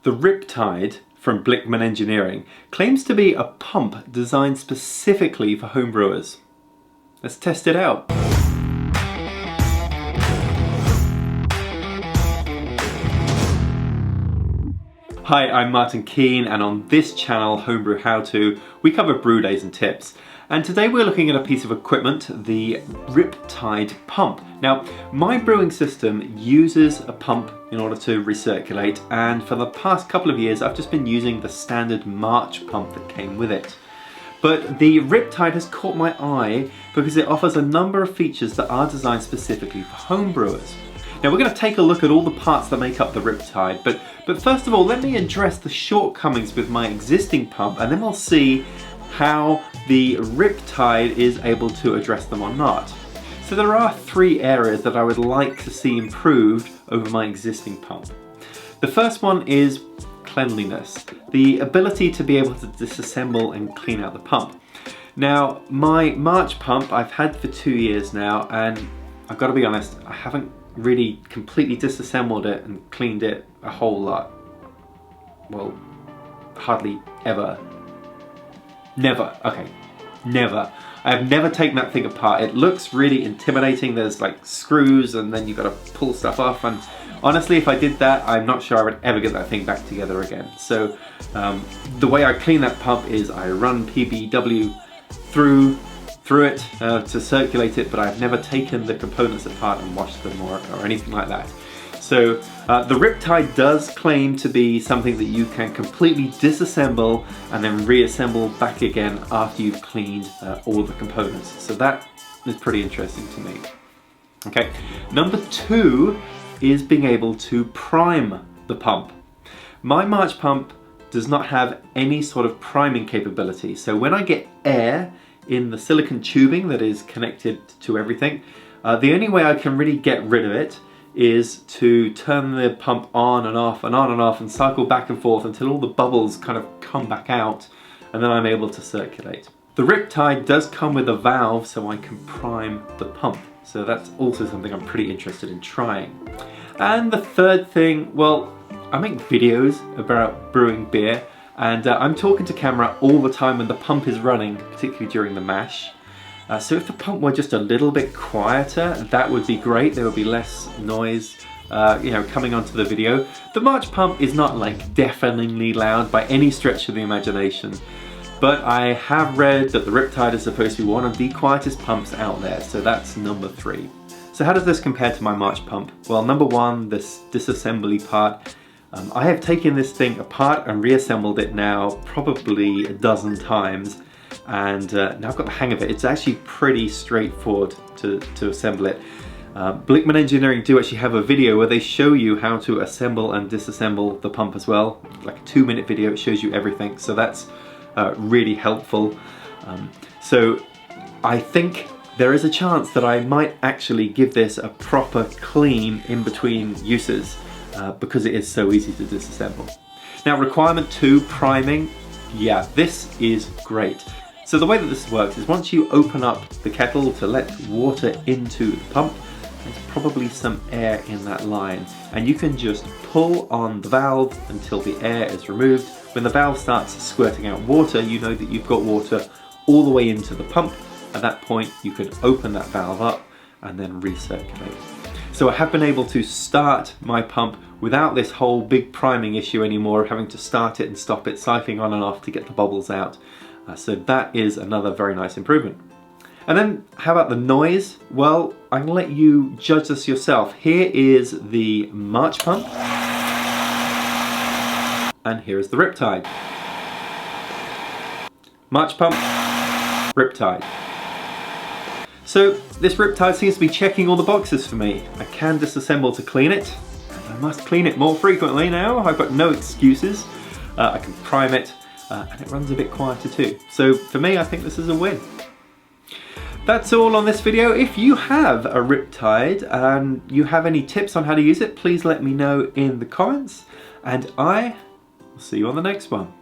The RipTide from Blichmann Engineering claims to be a pump designed specifically for home brewers. Let's test it out. Hi, I'm Martin Keane, and on this channel, Homebrew How To, we cover brew days and tips. And today we're looking at a piece of equipment, the RipTide pump. Now, my brewing system uses a pump in order to recirculate, and for the past couple of years I've just been using the standard March pump that came with it. But the RipTide has caught my eye because it offers a number of features that are designed specifically for home brewers. Now we're going to take a look at all the parts that make up the RipTide, but first of all let me address the shortcomings with my existing pump, and then we'll see how the RipTide is able to address them or not. So there are three areas that I would like to see improved over my existing pump. The first one is cleanliness, the ability to be able to disassemble and clean out the pump. Now my March pump I've had for 2 years now, and I've got to be honest, I haven't really completely disassembled it and cleaned it a whole lot. Well, hardly ever. Never. Okay, never. I have never taken that thing apart. It looks really intimidating. There's like screws and then you've got to pull stuff off, and honestly if I did that I'm not sure I would ever get that thing back together again. So the way I clean that pump is I run PBW through it to circulate it, but I've never taken the components apart and washed them or anything like that. So the RipTide does claim to be something that you can completely disassemble and then reassemble back again after you've cleaned all the components. So that is pretty interesting to me. Okay, number two is being able to prime the pump. My March pump does not have any sort of priming capability, so when I get air in the silicone tubing that is connected to everything, the only way I can really get rid of it is to turn the pump on and off and on and off and cycle back and forth until all the bubbles kind of come back out, and then I'm able to circulate. The RipTide does come with a valve so I can prime the pump, so that's also something I'm pretty interested in trying. And the third thing, well, I make videos about brewing beer, and I'm talking to camera all the time when the pump is running, particularly during the mash. So if the pump were just a little bit quieter, that would be great. There would be less noise coming onto the video. The March pump is not like deafeningly loud by any stretch of the imagination, but I have read that the RipTide is supposed to be one of the quietest pumps out there, so that's number three. So how does this compare to my March pump? Well, number one, this disassembly part. I have taken this thing apart and reassembled it now probably a dozen times, and now I've got the hang of it. It's actually pretty straightforward to assemble it. Blichmann Engineering do actually have a video where they show you how to assemble and disassemble the pump as well. Like a 2-minute video, it shows you everything, so that's really helpful. So I think there is a chance that I might actually give this a proper clean in between uses because it is so easy to disassemble. Now, requirement 2, priming. Yeah, this is great. So the way that this works is once you open up the kettle to let water into the pump, there's probably some air in that line, and you can just pull on the valve until the air is removed. When the valve starts squirting out water, you know that you've got water all the way into the pump. At that point, you can open that valve up and then recirculate. So I have been able to start my pump without this whole big priming issue anymore, of having to start it and stop it, cycling on and off to get the bubbles out. So that is another very nice improvement. And then how about the noise? Well, I'm gonna let you judge this yourself. Here is the March pump, and here is the RipTide. March pump, RipTide. So this RipTide seems to be checking all the boxes for me. I can disassemble to clean it, and I must clean it more frequently now. I've got no excuses. I can prime it, and it runs a bit quieter too. So for me, I think this is a win. That's all on this video. If you have a RipTide and you have any tips on how to use it, please let me know in the comments, and I will see you on the next one.